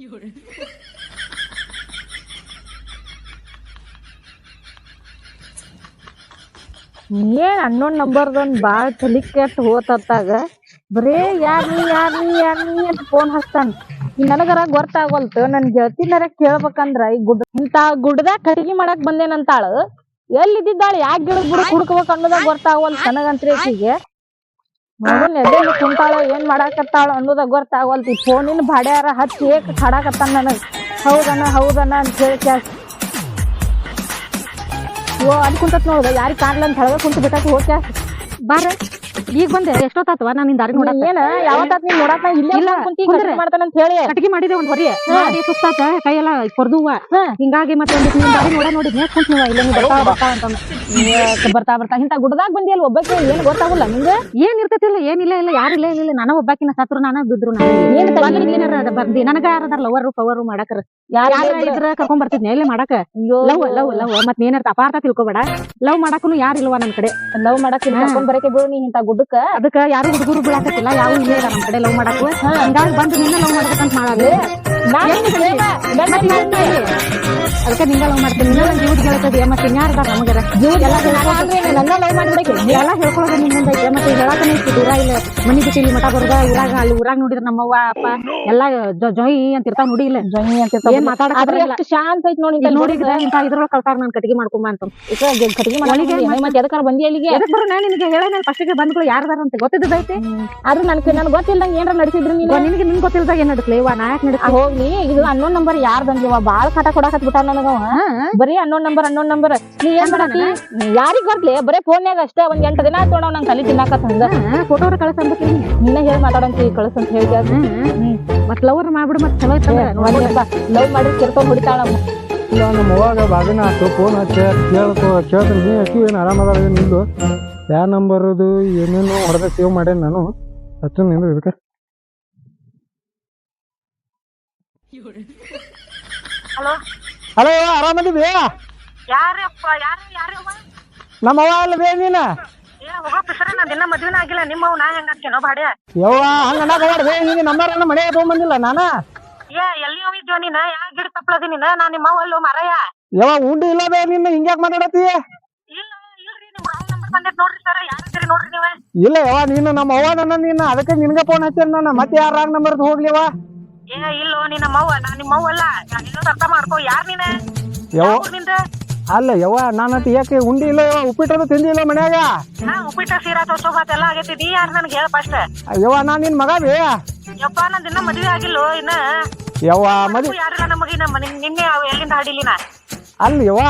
ಏನ್ ಅನ್ನೋನ್ ನಂಬರ್ದೊಂದ್ ಬಾಳ್ ತಲಿ ಕೆಟ್ಟ ಹೋತಾಗ ಬರೇ ಯಾರ್ ನೀ ಅಂತ ಫೋನ್ ಹಚ್ತಾನ. ನನಗರ ಗೊತ್ತಾಗೋಲ್ತು. ನನ್ ಗೆಳತಿನರ ಕೇಳ್ಬೇಕಂದ್ರ ಈ ಇಂತ ಗುಡ್ಡದಾಗ ಕಟಿಗಿ ಮಾಡಕ್ ಬಂದೇನಂತಾಳ. ಎಲ್ಲಿದ್ದಾಳ, ಯಾಕೆ ಗಿಡದ್ ಬುಡಕ್ ಹುಡ್ಕಬೇಕ ಅನ್ನೋದಾಗ ಗೊತ್ತಾಗೋಲ್ತು ನನಗಂತ್ರಿ. ಆಕಿಗೆ ನೋಡೋನ್ ಎಲ್ಲಿ ಕುಂತಾಳ, ಏನ್ ಮಾಡಾಕತ್ತಾಳ ಅನ್ನೋದಾಗ ಗೊತ್ತಾಗೋಲ್ತು. ಈ ಫೋನಿನ ಭಾಡ್ಯಾರ ಹಚ್ಚಿ ಏಕ್ ಹಾಡಾಕತ್ತಾನ ನನಗ್. ಹೌದನ ಅಂತ ಹೇಳಿ ಅಲ್ಲಿ ಕುಂತತ್ ನೋಡುದ, ಯಾರಿಗ್ ಕಾಣ್ಲ ಅಂತ ಹೇಳ ಕುಂತ ಬಿಟ್ಟ ಹೋಗ್ಯ ಬಾರ. ಈಗ ಬಂದೆ, ಎಷ್ಟೊತ್ತಾತವ ನಾನು ನಿನ್ ದಾರಿ ನೋಡ. ಏನ ಯಾವತ್ತಾತ್ ನೀನ್ ನೋಡಾಕ ಇಲ್ಲ ಕುಂತಿ ಮಾಡ್ತಾನ ಅಂತ ಹೇಳಿ ಕಟ್ಗಿ ಮಾಡಿದೆ ಒಂದ್ ಹೊರಿ ಮಾಡಿ ಸುತ್ತಾತ ಕೈಯೆಲ್ಲ ಕೊರ್ದುವ. ಹಿಂಗಾಗಿ ಮತ್ತೆ ನಿನ್ ದಾರಿ ನೋಡಿ ಕುಂತ ನೀವ ಇಲ್ಲ ಬರ್ತಾವ ಅಂತ ಬರ್ತಾ ಇಂತ ಗುಡ್ಡದಾಗ ಬಂದಿ ಅಲ್ಲಿ ಒಬ್ಬಕ್ಕೆ ಏನ್ ಗೊತ್ತಾಗಲ್ಲ ನಿಂಗೆ. ಏನ್ ಇರ್ತೈತಿಲ್ಲ, ಏನಿಲ್ಲ ಯಾರಿಲ್ಲ ನಾನು ಒಬ್ಬಾಕಿನ ಸತ್ರು ನಾನ ಬಿದ್ರು ಏನಾರ ಬಂದಿ ನನಗ ಯಾರದಾರ ಲವರು ಪವರು ಮಾಡಾಕರ ಯಾರ ಇದ್ರ ಕರ್ಕೊಂಡ್ ಬರ್ತಿದ್ನಿ ಇಲ್ಲೇ ಮಾಡಾಕ. ಲವ್ ಮತ್ ಏನಾರ ಅಪಾರ್ಥ ತಿಳ್ಕೊಬೇಡ. ಲವ್ ಮಾಡಾಕನು ಯಾರಿಲ್ವಾ ನನ್ ಕಡೆ. ಲವ್ ಮಾಡಕ್ ಕರ್ಕೊಂಡ್ ಬರಕ್ಕೆ ಬಿಡು ನೀ ಇಂತ ಗುಡ್ಡಕ್ಕ. ಅದಕ್ಕ ಯಾರು ಹುಡುಗರು ಬಿಡಾಕತ್ತಿಲ್ಲ, ಯಾವ ಇಲ್ಲ ನಮ್ ಕಡೆ ಲವ್ ಮಾಡಾಕ. ಹಿಂಗಾಗಿ ಬಂದು ನಿನ್ನ ಲವ್ ಮಾಡ್ಬೇಕಂತ ಮಾಡಾಲಿ. ಅದಕ್ಕೆ ನಿಂಗ ಲವ್ ಮಾಡ್ತೀನಿ. ನಿನ್ನ ಜೀವದ ಗೆಳತದೆ ಮತ್ತೆ ಇನ್ಯಾರ್ದಾರ ನಮಗರ ನನ್ನ ಲವ್ ಮಾಡ್ಬೇಕು ಎಲ್ಲ ಹೇಳ್ಕೊಳ್ಳೋದು ನಿಮ್ ಮುಂದೆ ಐತೆ. ಮತ್ತೆ ಹೇಳಾಕನೇ ಇತ್ತು ದೂರ ಇಲ್ಲ ಮನಿ ಬಿಟ್ಟು ಇಲ್ಲಿ ಮಠ ಬರೋದ ಊರಾಗ. ಅಲ್ಲಿ ಊರಾಗ ನೋಡಿದ್ರ ನಮ್ಮವ್ವ ಅಪ್ಪ ಎಲ್ಲಾ ಜೊಯ್ ಅಂತಿರ್ತಾವ ನೋಡಿ. ಇಲ್ಲ ಜೊಯ್ ಅಂತಿರ್ತಾವ, ಏನ್ ಮಾತಾಡೋದು ಶಾಂತ ಐತಿ ನೋಡಿ. ನೋಡಿದ್ರೆ ಇಂತ ಇದ್ರೊಳಗೆ ಕಳ್ತಾರ ನಾನು ಕಟ್ಟಿಗೆ ಮಾಡ್ಕೊಂಬ ಅಂತ ಕಟ್ಟಿಗೆ ಮತ್ತೆ ಎದಕ್ಕಾರ ಬಂದಿ ಅಲ್ಲಿಗೆ. ನಾನು ನಿನಗೆ ಹೇಳ ಫಸ್ಟಿಗೆ ಬಂದ್ಗಳು ಯಾರದಾರ ಅಂತ ಗೊತ್ತಿದ್ದೈತೆ. ಆದ್ರೆ ನನ್ಗೆ ಗೊತ್ತಿಲ್ದಂಗ ಏನಾರ ನಡೆಸಿದ್ರು ನಿನಗೆ ನಿನ್ ಗೊತ್ತಿಲ್ದಾಗ ಏನ್ ನಡಸ್ಲೇವ ನಾ ಯಾಕೆ ನಡಸ್ ಹೋಗಿ. ಇದು ಅನ್ನೋನ್ ನಂಬರ್ ಯಾರ್ ಬಂದಿವ ಬಾಳ ಕಾಟ ಕೊಡಾಕತ್ ಬಿಟ್ಟಾರ ನನಗವ. ಬರೀ ಅನ್ನೋನ್ ನಂಬರ್ ನೀ ಏನ್ ಮಾಡತಿ ಯಾರಿಗ್ ಬರ್ಲಿ ಬರೇ ಫೋನ್ಯಾಗ ಅಷ್ಟೇ. ಒಂದ್ 8 ದಿನ ಆತ್ ನೋಡವ್ ನಂಗೆ ತಲಿ ತಿನ್ನಾಕತ್ ಹಂಗ. ಫೋಟೋ ಕಳ್ಸಂತ ನಿನ್ನ ಹೇಳಿ ಮಾತಾಡಂತ ಕಳ್ಸಂತ ಹೇಳಿ ಮತ್ ಲವ್ ಮಾಡ್ಬಿಡು. ಮತ್ ಚಲೋ ಲವ್ ಮಾಡಿ ಕೆರ್ಕೊಂಡ್ ಹೊಡಿತಾಳ. ನಮ್ಮ ಅವ್ವಾಗ ಬಾಗಿನ ಆಯ್ತು ಫೋನ್ ಹಚ್ಚಿ ಕೇಳ್ತೀನಿ ನೀ ಅಕ್ಕಿ ಏನು ಆರಾಮದಾರ ನಿಂದು ಯಾವ ನಂಬರ್ದು ಏನೇನು ಹೊಡೆದ ಸೇವ್ ಮಾಡೇನಿ ನಾನು ಹಚ್ಚು ನಿಂದು ಇದಕ್ಕೆ. ಹಲೋ ಆರಾಮದಿವಿ. ನಮ್ಮ ಅವ್ವ ಅಲ್ಲವೇ ನೀನ? ಯವ್ವ ಹಂಗ ಅನ್ನಕಬಾರ್ದು. ಹಿಂಗೆ ನಂಬರ್ ಮನೆಗೆ ತಗೊಂಬಂದಿಲ್ಲ ನಾನು. ಯವ್ವ ಉಂಡು ಇಲ್ಲ ಬೇ ನಿನ್ನ ಹಿಂಗ್ಯಾಕ್ ಮಾತಾಡತಿ? ಇಲ್ಲ ಯವ್ವ ನೀನು ನಮ್ಮ ಅವ್ವ ನನ್ನ ನೀನು ಅದಕ್ಕೆ ನಿನ್ಗೆ ಫೋನ್ ಹಚ್ಚೇನ್ ನಾನು. ಮತ್ತೆ ಯಾರ ರಾಂಗ್ ನಂಬರ್ ಹೋಗ್ಲಿವ? ಅಲ್ಲ ಯವ್ವ ನಾನು ಯಾಕೆ ಉಂಡಿ ಇಲ್ಲ ಯವ್ವ ಉಪ್ಪಿಟ್ಟದು ತಿಂದಿಲ್ಲ ಮನ್ಯಾಗ. ಉಪ್ಪಿಟ್ಟ ಸೀರಾ ತೋರ್ಸೋಬಾತ ಎಲ್ಲ ಆಗೈತಿ ಯಾರು ನನ್ಗೆ ಹೇಳ ಫಸ್ಟ್. ಯವ್ವ ನಾನ್ ನಿನ್ ಮಗ ಬೇ. ಯಪ್ಪ ನಂದಿನ್ನ ಮದ್ವೆ ಆಗಿಲ್ಲೋ ಇನ್ನ. ಯವ್ವ ಮದ್ವೆ ಯಾರಿಲ್ಲ ನಮಗಿನ ನಿನ್ನೆ ಎಲ್ಲಿಂದ ಹಾಡಿಲಿನ. ಅಲ್ಲ ಯವ್ವ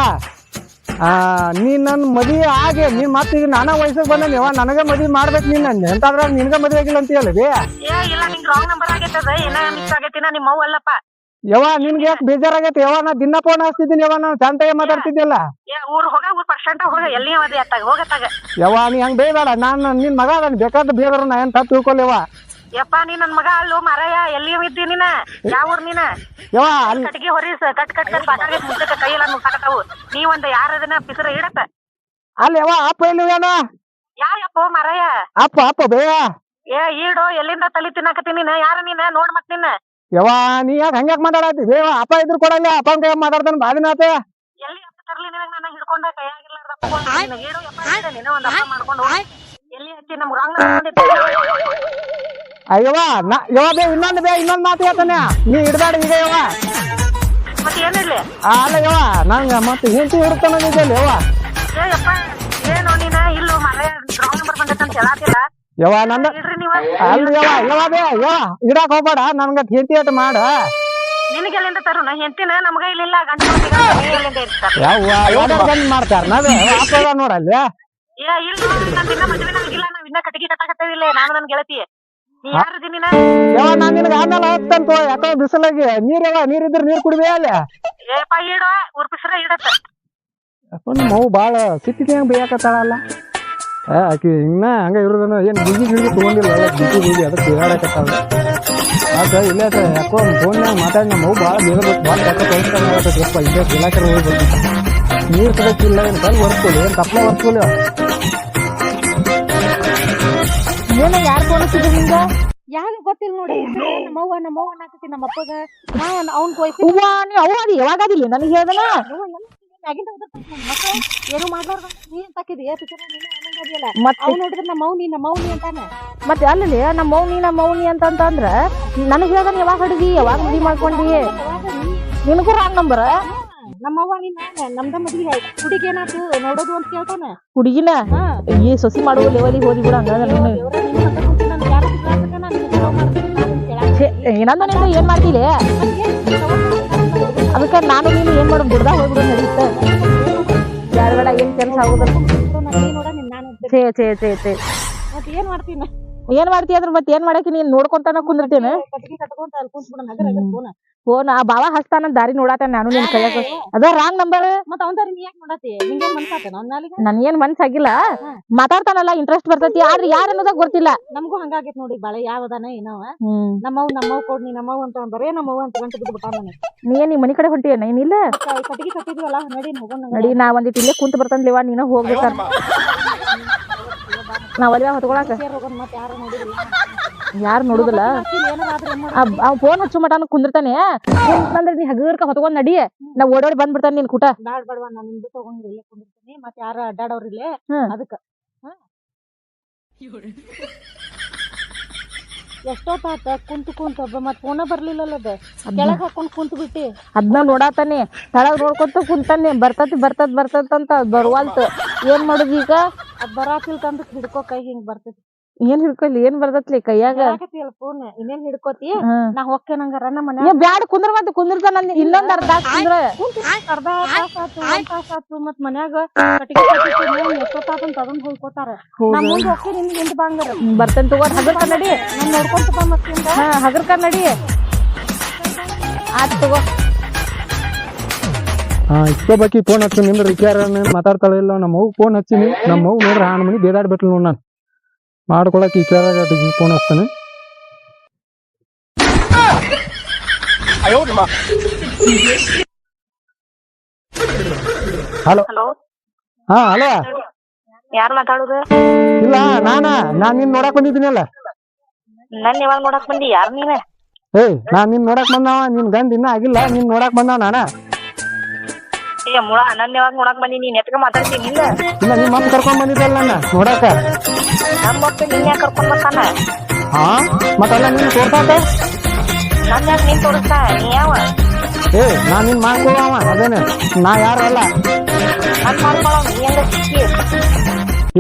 ನೀನ್ ನನ್ ಮದ್ವೆ ಆಗಿ ನೀನ್ ಮತ್ತ ಈಗ ನಾನಾ ವಯಸ್ಸಿಗೆ ಬಂದ ಯವ್ವ ನನಗ ಮದ್ವೆ ಮಾಡ್ಬೇಕು. ನೀನ್ ಎಂತಾದ್ರ ನಿನ್ಗ ಮದ್ವೆ ಆಗಿಲ್ಲ ಅಂತ ಹೇಳಿ ಬೇ. ಇಲ್ಲ ನಿಂಗ್ ರಾಂಗ್ ನಂಬರ್ ಆಗೈತದ ಏನ ಮಿಸ್ ಆಗೈತಿ. ನಾ ನಿಮ್ಮ ಅವ್ವ ಅಲ್ಲಪ್ಪ. ಯವ್ವ ನಿನ್ಗೆ ಯಾಕೆ ಬೇಜಾರಾಗೈತಿ ಯವ್ವ? ನಾ ದಿನ ಫೋನ್ ಹಚ್ತಿದ್ದೀನಿ ಯವ್ವ. ನಾನು ಶಾಂತಾಗಿ ಮಾತಾಡ್ತಿದ್ದಿಲ್ಲ. ಊರ್ ಪರ್ಸೆಂಟ್ ಹೋಗ ಎಲ್ಲಿ ಮದ್ವೆ ಆತಾಗ ಹೋಗತ್ತಾಗ. ಯವ್ವ ನೀ ಹಂಗ ಬೇಡ. ನಾನ್ ನಿನ್ ಮಗ ಅದನ್ ಬೇಕಾದ ಬೇರೆ ನಾ ಏನ್ ತಪ್ಪು ತಿಳ್ಕೊಲ್ಲವ. ಯಪ್ಪ ನೀ ನನ್ ಮಗ ಅಲ್ಲೋ ಮಾರಾಯ. ಎಲ್ಲಿ ಇದ್ದಿ ನೀನ? ಯಾವ ಊರ್ ನೀನ? ಯವ್ವ ಕಟ್ಟಿಗೆ ಹೊರೀಸ್ ಕಟ್ ಸಾಕಾಗೈತಿ. ಮುಂಚೆ ಕೈಯೆಲ್ಲ ನುಗ್ಸಾಕತ್ತಾವು. ನೀ ಒಂದ್ ಯಾರದನ್ನ ಪಿಸರ ಇಡತ್ತ. ಅಲ್ಲ ಯವ್ವ ಅಪ್ಪ ಎಲ್ಲಿ ಏನ? ಯಾಯಪ್ಪ ಮಾರಾಯ? ಅಪ್ಪ ಬೇ. ಈಡೋ ಎಲ್ಲಿಂದ ತಲಿ ತಿನ್ನಾಕತ್ತೀನಿ ನೀನ? ಯಾರ ನೀನ ನೋಡ್ ಮತ್ ನಿನ್ನ. ಯವ್ವ ನೀ ಯಾಕೆ ಹಂಗ್ಯಾಕ್ ಮಾತಾಡತಿ ಬೇವ? ಅಪ್ಪ ಇದ್ರು ಕೊಡಲ್ಲ ಅಪ್ಪನ ಕೈ ಮಾತಾಡ್ತಾನ ಬಾದಿನಾತ. ಎಲ್ಲಿ ಅಪ್ಪ ತರ್ಲಿ ನಿನಗ? ನಾನು ಹಿಡ್ಕೊಂಡ ಕೈಯಾಗಿರ್ಲಾರ್ದ ಈಡೋ ಯಪ್ಪ ನೀನ ಒಂದ್ ಅಪ್ಪ ಮಾಡ್ಕೊಂಡು ಎಲ್ಲಿ ಹಚ್ಚಿ ನಮ್ಗೆ ರಾಂಗ್ ಅಯ್ಯವ್ವ ಯವ್ವ ಬೇ ಇನ್ನೊಂದ್ ಮಾತು ಹೇಳ್ತಾನೆ ನೀ ಹಿಡ್ದಾಡ ಈಗ ಯವ್ವ. ಮತ್ತೆ ಏನಿರ್ಲಿ? ಅಲ್ಲ ಯವ್ವ ನಂಗ ಮತ್ತೆ ಹೆಂಡತಿ ಹಿಡ್ತಾನ ಯವ್ವ. ಯಪ್ಪ ಏನು ನೀನ ಇಲ್ಲೋ ಮಾರಾಯ ರಾಂಗ್ ನಂಬರ್ ಬಂದೈತಂತ ಹೇಳಾತಿಲ್ಲ ಯವ್ವ ನಂದ ಅಲ್ರಿ ಯವ್ವ ಬೇ ಯವ್ವ ಇಡಾಕ್ ಹೋಗ್ಬೇಡ. ನನ್ಗ ಹೆಂಡತಿ ಅಟ್ ಮಾಡ. ನಿನಗೆಲ್ಲಿಂದ ತರುಣ ಹೆಂಡತಿನ? ನಮ್ಗ ಇಲ್ಲಿಲ್ಲ ಗಂಡ ಯವ್ವ ಬಂದ್ ಮಾಡ್ತಾರ ನಾವೇ ಅಪ್ಪ ನೋಡಲ್ಲ. ಇಲ್ಲ ದಿನ ಮದ್ವೆ ನನಗಿಲ್ಲ. ನಾವ್ ಇನ್ನ ಕಟ್ಟಿಗೆ ಕಟ್ಟಾಕತ್ತೇವಿಲ್ಲ ನಾನು ನನ್ ಗೆಳತಿ. ನೀ ಯಾರದಿ ನೀನ? ಯವ್ವ ನಾನ್ ನಿನಗ ಆಮೇಲೆ ಹತ್ತಂತ ಯಾಕೋ ಬಿಸಿಲಾಗಿ ನೀರಿದ್ರ ನೀರ್ ಕುಡಿಬೇ ಅಲ್ಲ. ಏಪ ಈಡೋ ಊರ್ ಪಿಸರ ಇಡತ್ತ. ನಿಮ್ಮ ಅವು ಬಾಳ ಸಿಟ್ಟಿಗೆ ಹೆಂಗ್ ಬೇಯಾಕತ್ತಾಳಲ್ಲ. ಆಕಿ ಇನ್ನ ಹಂಗ ಇರೋದನ್ನ ಏನ್ ಗುಂಗಿ ತಗೊಂಡಿಲ್ಲ ಗುಂಗಿ ಅದಕ್ಕೆ ಹೇಳಕತ್ತಾಳ. ಆತ ಇಲ್ಲ ಯಾಕೋ ಫೋನ್ಯಾಗ ಮಾತಾಡಿ ನಮ್ಮ ಅವು ಭಾಳ ಬೇಗ ಭಾಳ ಕಳ್ಸ್ಕೊಂಡಪ್ಪ. ಇಲ್ಲೇ ಇಲಾಖೆ ಹೋಗ್ಬೇಕು. ನೀರ್ ಸಿಗಕ್ಕಿಲ್ಲ ಏನ್ ಕಲ್ ಒರ್ಸ್ಕೊಲಿ ಏನ್ ಕಪ್ಲ ಒರ್ಸ್ಕೊಲಿ. ಏನ ಯಾರು ಫೋನ್ ಹಚ್ಚಿದ್ರು ನಿಂಗ? ಯಾರು ಗೊತ್ತಿಲ್ಲ ನೋಡಿ ನಮ್ಮವ್ವ ಅನ್ನಕತ್ತಿ ನಮ್ಮ ಅಪ್ಪಗ ಅವ್ನ್ ಕೊಯ್ಸಿ ಹೂವ ನೀ ಅವ್ವ ಅದಿ ಯಾವಾಗ ಅದಿಲ್ಲ ನನಗೆ ಹೇಳ್ದನ ಏನು ಮಾಡ್ಲಾರ್ದ ನೀ ಅಂತಾಕಿದಿ ಪಿಕ್ಚರ್ ಮತ್ತೆ ಅವ್ ನೋಡಿದ್ರೆ ನಮ್ಮವ್ನಿ ಅಂತಾನ ಮತ್ತೆ ಅಲ್ಲಿ ನಮ್ಮ ಮೌನಿ ಅಂತಂದ್ರ ನನಗೆ ಹೇಳ್ದನ ಯಾವಾಗ ಹಿಡಿದಿ ಯಾವಾಗ ಮದ್ವಿ ಮಾಡ್ಕೊಂಡಿ ನಿನಗೂ ರಾಂಗ್ ನಂಬರ್ ನಮ್ಮವ್ವ ನೀನ ನಮ್ದ ಮದ್ವಿ ಹುಡುಗಿ ಏನಾತು ನೋಡೋದು ಅಂತ ಕೇಳ್ತಾನ ಹುಡುಗಿನ ಈ ಸೊಸಿ ಮಾಡುವ ಲೆವೆಲಿಗೆ ಹೋದಿ ಬಿಡ ಹಂಗಾದ್ರೆ ನೀನು ಏನಂದ ನೀನು ಏನ್ ಮಾಡ್ತಿಲಿ ಅದಕ್ಕೆ ನಾನು ನೀನು ಏನ್ ಮಾಡೋದು ಬಿಡ್ದ ಹೋಗ್ಬಿಡು ನಡೀತ ಯಾರ ಏನ್ ಕೆಲಸ ಆಗುದಲ್ಲ ಛೇ ಛೇ ಛೇ ಛೇ ಮತ್ತೆ ಏನ್ ಮಾಡ್ತೀನಿ ಏನ್ ಮಾಡ್ತಿ ಅದ್ರ ಮತ್ತೆ ಏನ್ ಮಾಡಕ್ಕೆ ನೀನ್ ನೋಡ್ಕೊಂತಾನ ಕುಂದಿರ್ತೇನೆ ಕಟ್ಗಿ ಕಟ್ಕೊಂತ ಅಲ್ಲಿ ಕುಂತ್ಬಿಡ ನಗರ ಫೋನ್ ಆ ಬಾವ ಹಚ್ತಾನ ದಾರಿ ನೋಡಾತಾನ ನಾನು ನಿನ್ ಕೈಯಾಗ ಅದ ರಾಂಗ್ ನಂಬರ್ ಮತ್ತ ಅವಂದಾರ ನೀ ಯಾಕೆ ನೋಡತಿ ನಿಂಗೆ ಮನ್ಸಾತನ ಅವ್ನಾಲಿಗೆ ನನ್ಗೇನ್ ಮನ್ಸಾಗಿಲ್ಲ ಮಾತಾಡ್ತಾನಲ್ಲ ಇಂಟ್ರೆಸ್ಟ್ ಬರ್ತೈತಿ ಆದ್ರೆ ಯಾರ ಅನ್ನೋದಾಗ ಗೊತ್ತಿಲ್ಲ ನಮಗೂ ಹಂಗಾಗೈತ್ ನೋಡಿ ಬಾಳೆ ಯಾವದಾನ ಏನವ ನಮ್ಮವ್ ಕೊಡ್ನಿ ನಮ್ಮವ್ ಅಂತ ಬರೇ ನಮ್ಮವ್ ಅಂತ ಗಂಟು ಬಿದ್ದು ಬಿಟ್ಟಾನ ನೀ ನಿಮ್ ಮನಿ ಕಡೆ ಹೊಂಟಿ ಏನಿಲ್ಲ ಕಟ್ಗಿ ಕಟ್ಟಿದ್ವಲ್ಲ ನಡಿ ಹೋಗೋಣ ನಡಿ ನಾ ಒಂದಿಟ್ಟು ಇಲ್ಲೇ ಕುಂತ ಬರ್ತನ್ಲಿವ ನೀನ ಹೋಗ್ಬೇಕ ನಾವ್ ಅಲ್ವಾ ಹೊತ್ಕೊಳಕ ಹೋಗೋಣ ಮತ್ತೆ ಯಾರು ನೋಡಿದ್ರಿ ಯಾರು ನೋಡುದಿಲ್ಲ ಅವ್ ಫೋನ್ ಹಚ್ಚು ಮಟಾನ ಕುಂದಿರ್ತಾನೆ ಅಂದ್ರೆ ನೀ ಹಗರ್ಕ ಹೊತ್ಕೊಂಡ್ ನಡಿ ನಾ ಓಡೋಡಿ ಬಂದ್ಬಿಡ್ತಾನೆ ನಿನ್ ಕೂಟ ಬ್ಯಾಡ್ ಬಡವ ನಾನು ನಿನ್ ಬಿಟ್ಟು ಹೋಗಂಗಿಲ್ಲ ಇಲ್ಲೇ ಕುಂದಿರ್ತೀನಿ ಮತ್ತೆ ಯಾರು ಅಡ್ಡಾಡೋರಿಲ್ಲೇ ಅದಕ್ಕ ಎಷ್ಟೊತ್ತಾತ ಕುಂತ ಮತ್ ಫೋನ ಬರ್ಲಿಲ್ಲಲ್ಲ ಅದ ಕೆಳಗ್ ಹಾಕೊಂಡ್ ಕುಂತ ಬಿಟ್ಟಿ ಅದ್ನ ನೋಡಾತಾನೆ ತಳಗ್ ನೋಡ್ಕೊಂತ ಕುಂತಾನೆ ಬರ್ತದಂತ ಬರುವಲ್ತು ಏನ್ ಮಾಡುದು ಈಗ ಅದ್ ಬರಾತಿಲ್ಕಂದ್ರ ಹಿಡ್ಕೋ ಕೈ ಹಿಂಗ್ ಬರ್ತೈತಿ ಏನ್ ಹಿಡ್ಕೊಲಿ ಏನ್ ಬರ್ತತ್ಲಿ ಕೈಯಾಗ ಫೋನ್ ಇನ್ನೇನ್ ಹಿಡ್ಕೋತಿ ನಾ ಹೋಗ್ತೇನಂಗಾರ ನಮ್ಮ ಮನೆ ಏ ಬ್ಯಾಡ ಕುಂದ್ರ ಮತ್ತೆ ಕುಂದಿರ್ತಾನ ಇನ್ನೊಂದ್ ಅರ್ಧ ಕುಂದ್ರ ಅರ್ಧ ತಾಸಾತು ಮತ್ ಮನ್ಯಾಗ ಕಟ್ಟಿಗೆ ಎಷ್ಟೊತ್ತಾತಂತ ಅದನ್ನ ಹೊಯ್ಕೋತಾರ ನಾ ಮುಂದ್ ಹೋಗ್ತೀನಿ ನಿಮ್ಗೆ ಹಿಂದ್ ಬಂಗಾರ ಬರ್ತೇನೆ ತಗೋ ಹಗರ್ಕ ನಡಿ ನಾನ್ ನೋಡ್ಕೊಂತ ಮತ್ತಿಂದ ಹಗರ್ಕ ನಡಿ ಆತ್ ತಗೋ ಇಷ್ಟೊಬ್ಬಾಕಿ ಫೋನ್ ಹಚ್ಚಿ ನಿಂದ್ರ ವಿಚಾರ ಮಾತಾಡ್ತಾಳೆ ಇಲ್ಲ ನಮ್ಮ ಮಗು ಫೋನ್ ಹಚ್ಚಿನಿ ನಮ್ಮ ಮಗು ನೋಡ್ರಿ ಹಾನ್ ಮನಿ ಬೇದಾಡ್ಬಿಟ್ಲು ನೋಡ್ ನಾನು ಮಾಡ್ಕೊಳಕ್ ಈ ಕೇಳಾಗ ಫೋನ್ ಹಚ್ತಾನೆ ಹಲೋ ಹಲೋ ಹಾ ಹಲೋ ಯಾರ್ ಮಾತಾಡುದು ಇಲ್ಲ ನಾನ್ ನಿನ್ ನೋಡಕ್ ಬಂದಿದ್ದೀನಲ್ಲ ನನ್ ಯಾವಾಗ ನೋಡಕ್ ಬಂದಿ ಯಾರ್ ನೀನ ನಾನ್ ನಿನ್ ನೋಡಕ್ ಬಂದವ ನಿನ್ ಗಂಡ ಇನ್ನ ಆಗಿಲ್ಲ ನಿನ್ ನೋಡಕ್ ಬಂದವ ನಾನ ನನ್ ಯಾವಾಗ ನೋಡಕ್ ಬಂದಿ ನೀನ್ ಎತ್ಕ ಮಾತಾಡ್ತೀನಿ ಇಲ್ಲ ಇಲ್ಲ ನಿಮ್ ಮಮ್ಮ ಕರ್ಕೊಂಡ್ ಬಂದಿದ್ದಲ್ಲ ನನ್ನ ನೋಡಾಕ ನಮ್ ಮಕ್ಳು ನಿನ್ ಯಾಕೆ ಕರ್ಕೊಂಡ್ ಬರ್ತಾನ ಹಾ ಮತ್ತಲ್ಲ ನಿನ್ ತೋರ್ಸಾಕ ನನ್ ಯಾಕೆ ನೀನ್ ತೋರಿಸ್ತಾ ನೀ ಯಾವ ನಾನ್ ನಿನ್ ಮಾಡ್ಕೊಳವ ಅದೇನೆ ನಾ ಯಾರಲ್ಲ ನನ್ ಮಾಡ್ಕೊಳ ನೀ ಹೆಂಗ ಸಿಕ್ಕಿ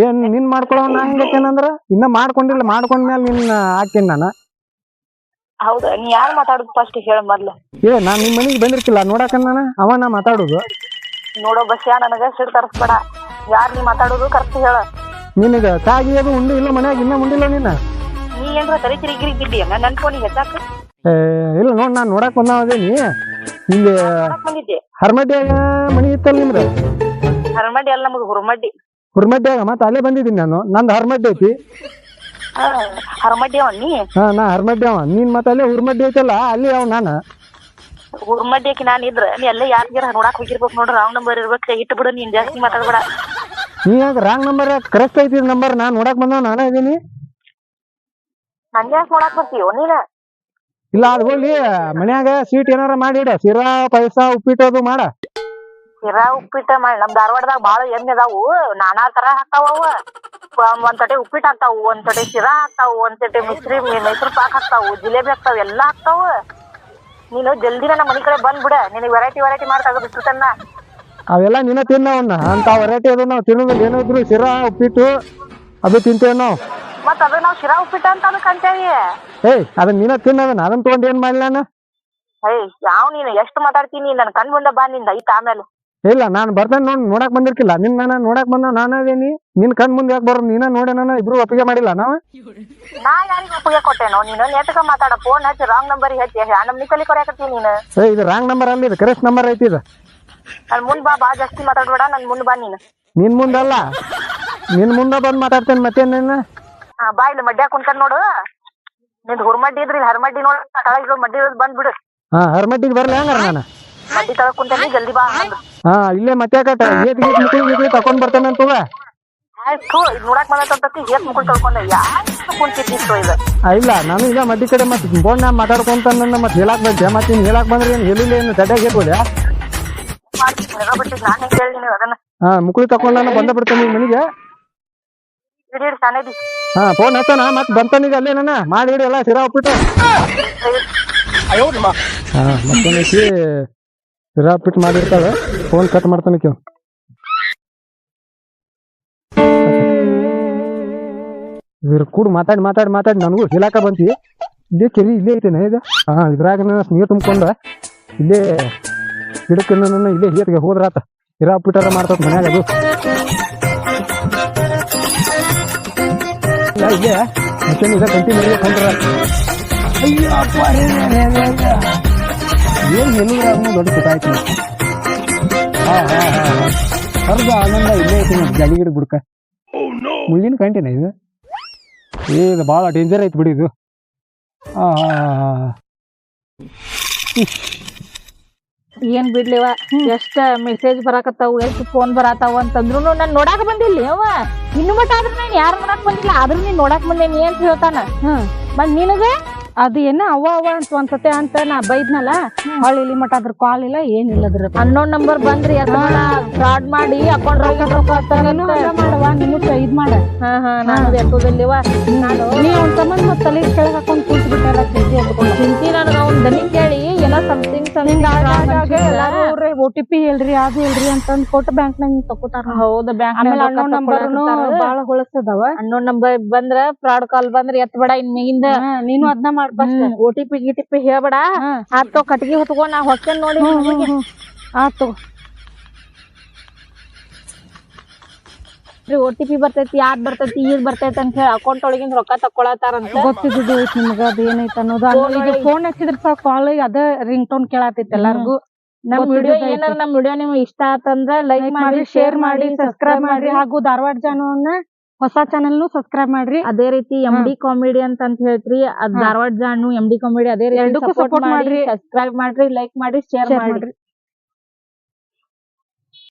ಏನ್ ನಿನ್ ಮಾಡ್ಕೊಳವ ನಾ ಹೆಂಗೇನಂದ್ರ ಇನ್ನ ಮಾಡ್ಕೊಂಡ್ಮೇಲೆ ನಿನ್ನ ಹಾಕೇನ್ ನಾನು ಹೌದ ನೀ ಯಾರ್ ಮಾತಾಡುದು ಫಸ್ಟ್ ಹೇಳ ಮೊದ್ಲು ನಾನ್ ನಿಮ್ ಮನಿಗ್ ಬಂದಿರ್ಕಿಲ್ಲ ನೋಡಾಕ ನಾನು ನಾ ಮಾತಾಡುದು ನೋಡೋ ಬಸ್ಯಾ ನನಗ ಸಿಡ್ ತರಸ್ಬೇಡ ಯಾರ್ ನೀ ಮಾತಾಡುದು ಕರೆಕ್ಟ್ ಹೇಳ ನಿನಗ ಕಾಗಿ ಅದು ಉಂಡು ಇಲ್ಲ ಮನ್ಯಾಗ ಇನ್ನ ಉಂಡಿಲ್ಲ ನೀನ ನೀ ಏನ್ರ ತಲೆ ತಿರುಗಿರಿ ಬಿದ್ದಿ ನನ್ ಫೋನಿಗೆ ಹೆಚ್ಚಾಕ ಇಲ್ಲ ನೋಡ್ ನಾನ್ ನೋಡಾಕ್ ಬಂದವದೇನಿ ಇಲ್ಲಿ ಬಂದಿದ್ದೆ ಹರ್ಮಡ್ಯಾಗ ಮನಿ ಇತ್ತಲ್ಲ ನಿಮ್ದು ಹರಮಡ್ಡಿ ಅಲ್ಲ ನಮಗ್ ಹುರ್ಮಡ್ಡಿ ಹುರ್ಮಡ್ಯಾಗ ಮತ್ತ ಅಲ್ಲೇ ಬಂದಿದ್ದೀನಿ ನಾನು ನಂದು ಹರ್ಮಡ್ಡಿ ಐತಿ ಹರಮಡ್ಡಿ ಅವ ನೀ ನಾ ಹರ್ಮಡ್ಡಿ ಅವ ನೀನ್ ಮತ್ತ ಅಲ್ಲೇ ಹುರ್ಮಡ್ಡಿ ಐತಲ್ಲ ಅಲ್ಲಿ ಅವ್ ನಾನು ಹುರ್ಮಡ್ಡಿಯಕ್ಕೆ ನಾನ್ ಇದ್ರ ನೀ ಎಲ್ಲ ಯಾರಿಗಾರ ನೋಡಾಕ್ ಹೋಗಿರ್ಬೇಕು ನೋಡ್ರಿ ರಾಂಗ್ ನಂಬರ್ ಇರ್ಬೇಕು ಇಟ್ಟು ಬಿಡು ನೀನ್ ಜಾಸ್ತಿ ಮಾತಾಡ್ಬೇಡ ನೀ ಯಾಕ ರಾಂಗ್ ನಂಬರ್ ಕರೆಕ್ಟ್ ಐತಿ ನಂಬರ್ ನಾನ್ ನೋಡಾಕ್ ಬಂದವ ನಾನ ಇದೀನಿ ನನ್ ಯಾಕೆ ನೋಡಾಕ್ ಬರ್ತೀವೋ ನೀನ ಇಲ್ಲ ಅದ್ ಹೋಗ್ಲಿ ಮನ್ಯಾಗ ಸ್ವೀಟ್ ಏನಾರ ಮಾಡಿಡ ಶಿರಾ ಪಾಯಸ ಉಪ್ಪಿಟ್ಟು ಅದು ಮಾಡ ಶಿರಾ ಉಪ್ಪಿಟ್ಟ ಮಾಡಿ ನಮ್ ಧಾರವಾಡದಾಗ ಬಾಳ ಎಮ್ಮೆ ಅದಾವು ನಾನಾ ತರ ಹಾಕ್ತಾವ ಒಂದ್ ತೊಟೆ ಉಪ್ಪಿಟ್ಟು ಹಾಕ್ತಾವು ಒಂದ್ ತೊಟೆ ಶಿರಾ ಹಾಕ್ತಾವು ಒಂದ್ ತೊಟೆ ಮೈಸೂರು ಪಾಕ್ ಹಾಕ್ತಾವು ಜಿಲೇಬಿ ಹಾಕ್ತಾವ ಎಲ್ಲಾ ಹಾಕ್ತಾವ ನೀನು ಜಲ್ದಿನ ನಮ್ಮ ಮನಿ ಕಡೆ ಬಂದ್ಬಿಡ ನಿನಗೆ ವೆರೈಟಿ ಮಾಡಿ ತೆಗೆದಿರ್ತನ್ನ ಅವೆಲ್ಲ ನೀನ ತಿನ್ನವನ್ನ ಅಂತ ವೆರೈಟಿ ಅದು ನಾವು ತಿನ್ನೋದಿಲ್ಲ ಏನಿದ್ರು ಶಿರಾ ಉಪ್ಪಿಟ್ಟು ಅದು ತಿಂತೇವ್ ನಾವು ಮತ್ತ ಅದು ನಾವ್ ಶಿರಾ ಉಪ್ಪಿಟ್ಟ ಅಂತ ಅದಕ್ಕೆ ಅಂತೇವಿ ಅದನ್ನ ನೀನ ತಿನ್ನೋದನ್ನ ಅದನ್ನ ತಗೊಂಡ್ ಏನ್ ಮಾಡ್ಲಿ ನಾನು ಯಾವ ನೀನು ಎಷ್ಟು ಮಾತಾಡ್ತೀನಿ ನನ್ ಕಣ್ ಮುಂದೆ ಬಾ ನಿಂದ ಐತ ಆಮೇಲೆ ಇಲ್ಲ ನಾನ್ ಬರ್ತೇನೆ ನೋಡಕ್ ಬಂದಿರ್ಕಿಲ್ಲ ನಿನ್ ನಾನು ನೋಡಕ್ ಬಂದ ನಾನದೇನಿ ನಿನ್ ಕಣ್ ಮುಂದೆ ಯಾಕೆ ಬರೋದು ನೀನ ನೋಡೇ ನಾನು ಇಬ್ರು ಒಪ್ಪಿಗೆ ಮಾಡಿಲ್ಲ ನಾವ್ ನಾ ಯಾರಿಗ ಒಪ್ಪಿಗೆ ಕೊಟ್ಟೇನೋ ನೀನು ನೆಟ್ಕ ಮಾತಾಡ ಫೋನ್ ಹಚ್ಚಿ ರಾಂಗ್ ನಂಬರ್ ಹಚ್ಚಿ ನಮ್ ನಿಕಲಿ ಕೊಡಕತ್ತೀನಿ ನೀನು ಇದು ರಾಂಗ್ ನಂಬರ್ ಅಲ್ಲಿ ಇದು ಕರೆಕ್ಟ್ ನಂಬರ್ ಐತಿ ಇದು ನನ್ ಮುಂದ್ ಬಾ ಜಾಸ್ತಿ ಮಾತಾಡ್ಬೇಡ ನನ್ ಮುಂದ್ ಬಾ ನೀನು ನಿನ್ ಮುಂದಲ್ಲ ನಿನ್ ಮುಂದ ಬಂದ್ ಮಾತಾಡ್ತೇನೆ ಮತ್ತೇನ ಬಾ ಇಲ್ಲಿ ಮಡ್ಯಾಗ ಕುಂತ ನೋಡು ನಿಂದ್ ಹುರ್ಮಡ್ಡಿ ಇದ್ರಿ ಹರ್ಮಡ್ಡಿ ನೋಡ್ ತಳಗ ಮಡ್ಡಿ ಬಂದ್ಬಿಡು ಹರ್ಮಟ್ಟಿಗೆ ಬರ್ಲಿ ಹಂಗಾರ ನಾನು ಮಡ್ಡಿ ತಳಗ್ ಕುಂತೇನಿ ಜಲ್ದಿ ಬಾ ಇಲ್ಲೇ ಮತ್ತೆ ತಕೊಂಡ್ ಬರ್ತೇನೆ ಅಂತ ಆಯ್ತು ನೋಡಕ್ ಬಂದತಿ ಹೇತ್ ಮುಕ್ಳು ತೊಳ್ಕೊಂಡ ಕುಂತಿತ್ತು ಇದು. ಇಲ್ಲ ನಾನು ಈಗ ಮದ್ದಿ ಕಡೆ ಮತ್ತೆ ಫೋನ್ ಮಾತಾಡ್ಕೊಂತ ನನ್ನ ಮತ್ತೆ ಹೇಳಕ್ ಬಂದೆ ಮತ್ತೆ ನೀನ್ ಹೇಳಕ್ ಬಂದ್ರೆ ಏನ್ ಹೇಳಿಲ್ಲ ಏನು ತಡ್ಯಾಗ ಹೇಳ್ಬೋದ್ಯಾ? ಬಿಟ್ಟಿದ್ ನಾನ್ ಹೆಂಗ್ ಹೇಳಿ ನೀವು ಅದನ್ನ ಮುಕ್ಳಿ ತಕೊಂಡ್ ನಾನು ಬಂದ ಬಿಡ್ತೇನೆ ಈಗ ಮನೆಗೆ. ಹಿಡಿಯಿರಿ ಶಾನೇದಿ. ಫೋನ್ ಹಚ್ಚೋಣ ಮತ್ತೆ ಬಂತಾನೀಗ ಅಲ್ಲೇ ನನ್ನ ಮಾಡಿ ಹಿಡಿ ಎಲ್ಲ ಸಿರಾ ಉಪ್ಪಿಟ್ಟು. ಮತ್ತೆ ಸಿರಾ ಉಪ್ಪಿಟ್ಟು ಮಾಡಿರ್ತಾವೆ. ಫೋನ್ ಕಟ್ ಮಾಡ್ತಾನೆ ಕೇಳು. ಇವ್ರ ಕೂಡ ಮಾತಾಡಿ ಮಾತಾಡಿ ಮಾತಾಡಿ ನನಗೂ ಹೇಳಾಕ ಬಂತಿ. ಇಲ್ಲೇ ಕೆರಿ ಇಲ್ಲೇ ಐತೇನೆ ಈಗ. ಇದ್ರಾಗ ನೀರು ತುಂಬ್ಕೊಂಡ ಇಲ್ಲೇ ಗಿಡಕ್ಕೆ ನನ್ನ ಇಲ್ಲೇ ಹೇತ್ಗೆ ಹೋದ್ರಾತ. ಸಿರಾ ಉಪ್ಪಿಟ್ಟಾರ ಮಾಡ್ತದ ಮನ್ಯಾಗ ಅದು. ಇಲ್ಲೇ ಮತ್ತೇನು ಇದೆ ಕಂಟಿನ್ಯೂ ಕೊಂಡ್ರ ಏನ್ ಹೇಳಿದ್ರ ದೊಡ್ಡ ಗೊತ್ತಾಯ್ತು. ಹೊರಗ ಆನಂದ ಇಲ್ಲೇ ಐತಿ ನೋಡಿ ಜಾಲಿ ಗಿಡ ಬುಡ್ಕ. ಮುಳ್ಳಿನ ಕಂಟಿನ ಇದು. ಇದು ಭಾಳ ಡೇಂಜರ್ ಐತಿ ಬಿಡಿ ಇದು. ಏನ್ ಬಿಡ್ಲಿವ ಎಷ್ಟ ಮೆಸೇಜ್ ಬರಾಕತ್ತಾವ ಎಷ್ಟ್ ಫೋನ್ ಬರಾತಾವ ಅಂತಂದ್ರು ನಾನ್ ನೋಡಾಕ ಬಂದಿಲ್ಲ ಅವ ಇನ್ನು ಮಟ್ಟ ಆದ್ರ ನಾನ್ ಯಾರು ನೋಡಾಕ್ ಬಂದಿಲ್ಲ. ಆದ್ರೂ ನೀನ್ ನೋಡಾಕ್ ಬಂದೇನಿ ಅಂತ ಹೇಳ್ತಾನ. ಮತ್ ನಿನಗ ಅದು ಏನ ಅವ್ವ ಅಂತ ಒಂದ್ಸತಿ ಅಂತ ನಾ ಬೈದ್ನಲ್ಲ ಹೊಳ್ಳಿ ಇಲ್ಲಿ ಮಟ ಅದ್ರ ಕಾಲ್ ಇಲ್ಲ ಏನಿಲ್ಲ ಅದ್ರ ಅನ್ನೋನ್ ನಂಬರ್ ಬಂದ್ರಿ ಫ್ರಾಡ್ ಮಾಡಿ ಅಕೌಂಟ್ ಮಾಡವ ನಿಮಗ್ ಇದ್ ಮಾಡ. ನಾನು ಎತ್ತೋದಿಲ್ಲಿವ ನೀ ಅವ್ನ ಸಂಬಂಧ ಮತ್ ತಲೆ ಕೆಳಗ್ ಹಾಕೊಂಡ್ ಕೂತ್ ಬಿಟ್ಟಾರ ಚಿಂತಿ ನನಗ ಅವ್ನ ದನಿ ಕೇಳಿ ಎಲ್ಲ ಸಮಥಿಂಗ್ ಎಲ್ಲಾರು OTP ಹೇಳ್ರಿ ಅದು ಹೇಳ್ರಿ ಅಂತಂದ್ ಕೊಟ್ಟು ಬ್ಯಾಂಕ್ ನಾಗ ತಗೋತಾರ. ಹೌದ ಬ್ಯಾಂಕ್ ಆಮೇಲೆ ಅನ್ನೋನ್ ನಂಬರ್ನು ಬಾಳ ಹೊಳಸ್ತದವ. ಅನ್ನೋನ್ ನಂಬರ್ ಬಂದ್ರ ಫ್ರಾಡ್ ಕಾಲ್ ಬಂದ್ರ ಎತ್ ಬೇಡ ಇನ್ ಮ್ಯಾಗಿಂದ ನೀನು ಅದನ್ನ ಮಾಡ್ OTP ಗಿಟಿಪಿ ಹೇಳ್ಬೇಡ. ಆತೋ ಕಟ್ಗಿ ಹೊತ್ಕೊಂಡ್ ನಾ ಹೊಕ್ಕೇನ್ ನೋಡಿ ಆತು. OTP ಬರ್ತೈತಿ ಯಾದ್ ಬರ್ತೈತಿ ಇದ್ ಬರ್ತೈತಿ ಅಂತ ಹೇಳಿ ಅಕೌಂಟ್ ಒಳಗಿಂದ ರೊಕ್ಕ ತಕ್ಕೊಳತಾರಂತ ಗೊತ್ತಿದ್ದು ಐತಿ ನಿಮ್ಗ ಅದ ಏನೈತ ಅನ್ನೋದು. ಈಗ ಫೋನ್ ಹಚ್ಚಿದ್ರ ಸಾಕು ಕಾಲ್ ಅದ ರಿಂಗ್ ಟೋನ್ ಕೇಳತೈತಿ ಎಲ್ಲಾರ್ಗು. ನಮ್ ವಿಡಿಯೋ ಏನಾರ ನಮ್ ವಿಡಿಯೋ ನಿಮ್ಗೆ ಇಷ್ಟ ಆತಂದ್ರ ಲೈಕ್ ಮಾಡಿ ಶೇರ್ ಮಾಡಿ ಸಬ್ಸ್ಕ್ರೈಬ್ ಮಾಡ್ರಿ. ಹಾಗೂ ಧಾರವಾಡ ಜಾನುವನ್ನ ಹೊಸ ಚಾನೆಲ್ ಸಬ್ಸ್ಕ್ರೈಬ್ ಮಾಡ್ರಿ. ಅದೇ ರೀತಿ MD ಕಾಮಿಡಿ ಅಂತ ಹೇಳ್ರಿ. ಅದ್ ಧಾರವಾಡ ಜಾನು MD ಕಾಮಿಡಿ ಅದೇ ರೀತಿ ಸಪೋರ್ಟ್ ಮಾಡ್ರಿ, ಸಬ್ಸ್ಕ್ರೈಬ್ ಮಾಡ್ರಿ, ಲೈಕ್ ಮಾಡಿ, ಶೇರ್ ಮಾಡ್ರಿ.